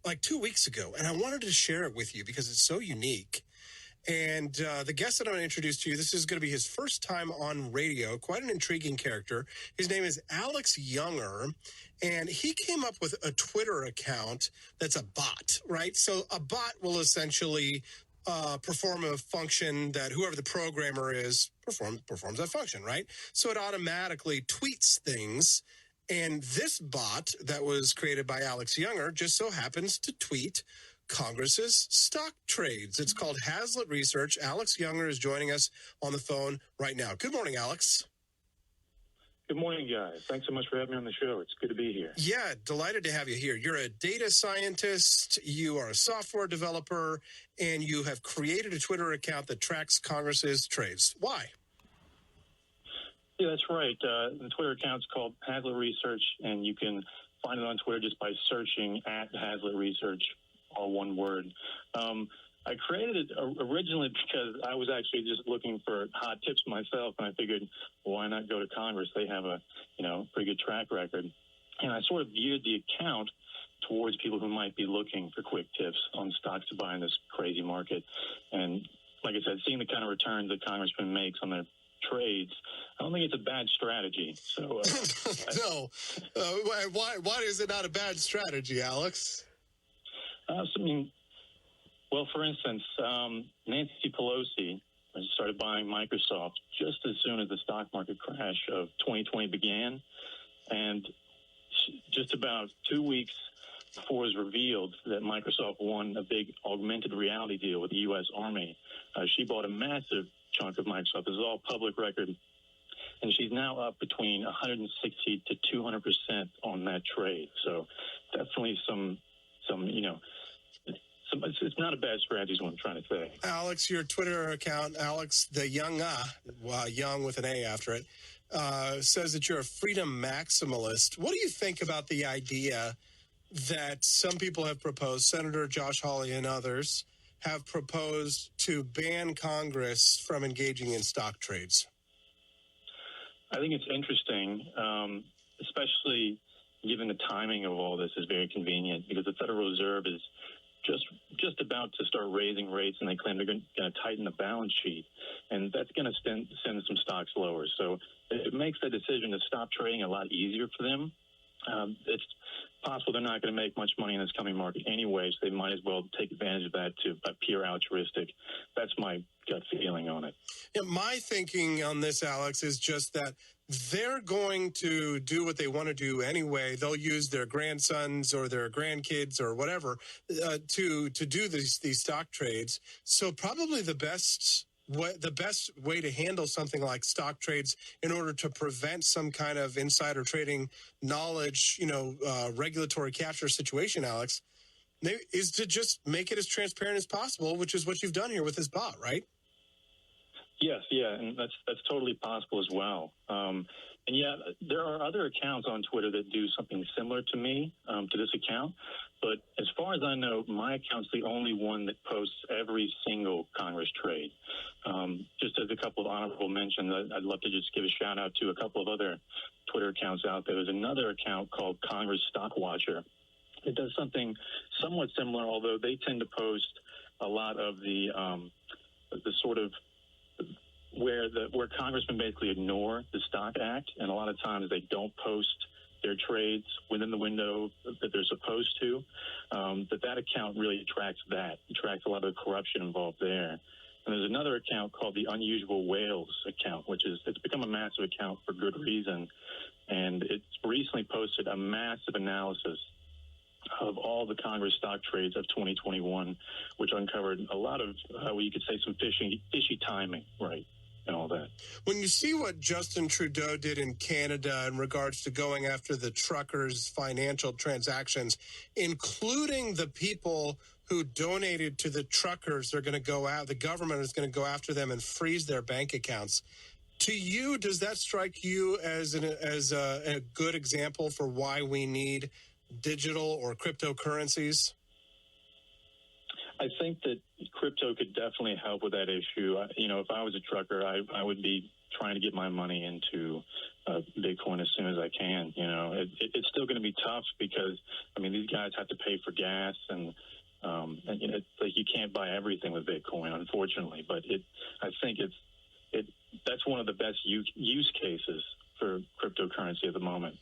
like 2 weeks ago, and I wanted to share it with you because it's so unique. And the guest that I'm going to introduce to you, this is going to be his first time on radio. Quite an intriguing character. His name is Alex Younger, and he came up with a Twitter account that's a bot, right? So a bot will essentially perform a function that whoever the programmer is performs that function, right? So it automatically tweets things. And this bot that was created by Alex Younger just so happens to tweet Congress's stock trades. It's called Hazlitt Research. Alex Younger is joining us on the phone right now. Good morning, Alex. Good morning, guys. Thanks so much for having me on the show. It's good to be here. Yeah, delighted to have you here. You're a data scientist, you are a software developer, and you have created a Twitter account that tracks Congress's trades. Why? Yeah, that's right. The Twitter account's called Hazlitt Research, and you can find it on Twitter just by searching at Hazlitt Research, all one word. I created it originally because I was actually just looking for hot tips myself, and I figured, well, why not go to Congress? They have a, pretty good track record. And I sort of viewed the account towards people who might be looking for quick tips on stocks to buy in this crazy market. And like I said, seeing the kind of returns that Congressman makes on their trades, I don't think it's a bad strategy. So, no. Why is it not a bad strategy, Alex? Well, for instance, Nancy Pelosi started buying Microsoft just as soon as the stock market crash of 2020 began. And just about 2 weeks before it was revealed that Microsoft won a big augmented reality deal with the U.S. Army, she bought a massive chunk of Microsoft. This is all public record. And she's now up between 160 to 200% on that trade. So definitely it's not a bad strategy is what I'm trying to say. Alex, your Twitter account, Alex the Young with an A after it, says that you're a freedom maximalist. What do you think about the idea that some people have proposed, Senator Josh Hawley and others, have proposed to ban Congress from engaging in stock trades? I think it's interesting, especially given the timing of all this is very convenient because the Federal Reserve is just about to start raising rates, and they claim they're going to tighten the balance sheet, and that's going to send some stocks lower. So it makes the decision to stop trading a lot easier for them. It's possible they're not going to make much money in this coming market anyway, so they might as well take advantage of that to appear altruistic. That's my gut feeling on it. Yeah, my thinking on this, Alex, is just that they're going to do what they want to do anyway. They'll use their grandsons or their grandkids or whatever to do these stock trades. So probably the best way to handle something like stock trades in order to prevent some kind of insider trading knowledge, regulatory capture situation, Alex, is to just make it as transparent as possible, which is what you've done here with this bot, right? Yes, yeah, and that's totally possible as well. And yeah, there are other accounts on Twitter that do something similar to me, to this account. But as far as I know, my account's the only one that posts every single Congress trade. Just as a couple of honorable mentions, I'd love to just give a shout out to a couple of other Twitter accounts out there. There's another account called Congress Stock Watcher. It does something somewhat similar, although they tend to post a lot of the sort of where congressmen basically ignore the Stock Act, and a lot of times they don't post their trades within the window that they're supposed to. That account really tracks that. It tracks a lot of the corruption involved there. And there's another account called the Unusual Whales account, it's become a massive account for good reason. And it's recently posted a massive analysis of all the Congress stock trades of 2021, which uncovered a lot of, you could say, some fishy timing, right, and all that. When you see what Justin Trudeau did in Canada in regards to going after the truckers' financial transactions, including the people who donated to the truckers, they're going to go out, the government is going to go after them and freeze their bank accounts. To you, does that strike you as a good example for why we need digital or cryptocurrencies? I think that crypto could definitely help with that issue. If I was a trucker, I would be trying to get my money into Bitcoin as soon as I can. You know, it's still going to be tough because, I mean, these guys have to pay for gas and you know, it's like you can't buy everything with Bitcoin, unfortunately. But I think that's one of the best use cases for cryptocurrency at the moment.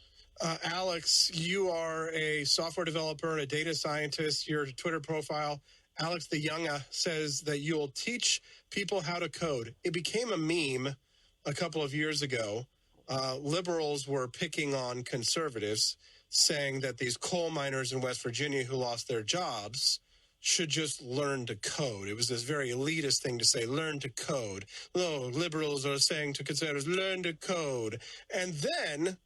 Alex, you are a software developer and a data scientist. Your Twitter profile, Alex the Younga, says that you'll teach people how to code. It became a meme a couple of years ago. Liberals were picking on conservatives, saying that these coal miners in West Virginia who lost their jobs should just learn to code. It was this very elitist thing to say, learn to code. Oh, liberals are saying to conservatives, learn to code. And then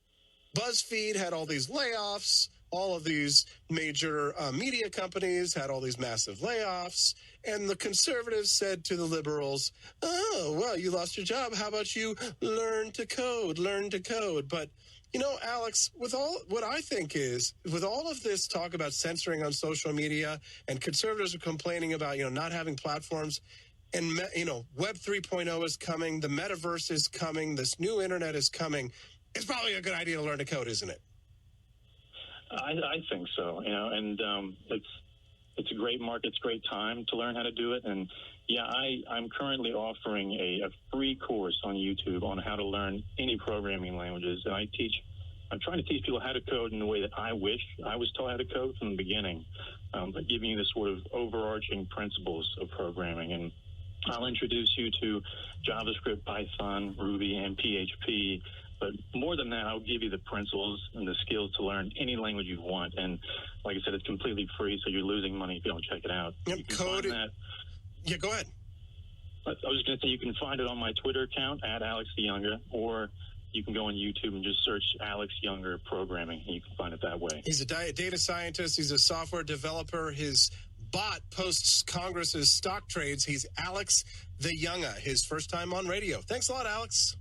BuzzFeed had all these layoffs. All of these major media companies had all these massive layoffs. And the conservatives said to the liberals, oh, well, you lost your job. How about you learn to code, learn to code? But, you know, Alex, with all what I think is, with all of this talk about censoring on social media and conservatives are complaining about, you know, not having platforms, and, you know, Web 3.0 is coming, the metaverse is coming, this new internet is coming. It's probably a good idea to learn to code, isn't it? I think so, you know, and it's a great market, it's a great time to learn how to do it. And yeah, I'm currently offering a free course on YouTube on how to learn any programming languages. And I'm trying to teach people how to code in the way that I wish I was taught how to code from the beginning, by giving you the sort of overarching principles of programming. And I'll introduce you to JavaScript, Python, Ruby, and PHP. But more than that, I'll give you the principles and the skills to learn any language you want. And like I said, it's completely free, so you're losing money if you don't check it out. Yep, You can code. find that. Yeah, go ahead. I was going to say you can find it on my Twitter account at Alex the Younger, or you can go on YouTube and just search Alex Younger Programming, and you can find it that way. He's a data scientist. He's a software developer. His bot posts Congress's stock trades. He's Alex the Younga, his first time on radio. Thanks a lot, Alex.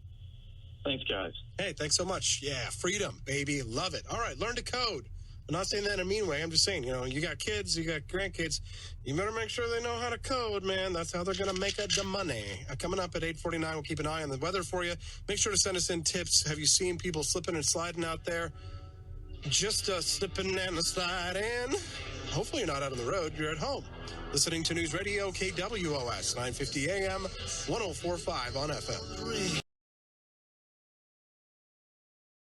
Thanks, guys. Hey, thanks so much. Yeah, freedom, baby. Love it. All right, learn to code. I'm not saying that in a mean way. I'm just saying, you know, you got kids, you got grandkids. You better make sure they know how to code, man. That's how they're going to make the money. Coming up at 8:49, we'll keep an eye on the weather for you. Make sure to send us in tips. Have you seen people slipping and sliding out there? Just slipping and sliding. Hopefully you're not out on the road. You're at home. Listening to News Radio KWOS, 950 AM, 104.5 on FM.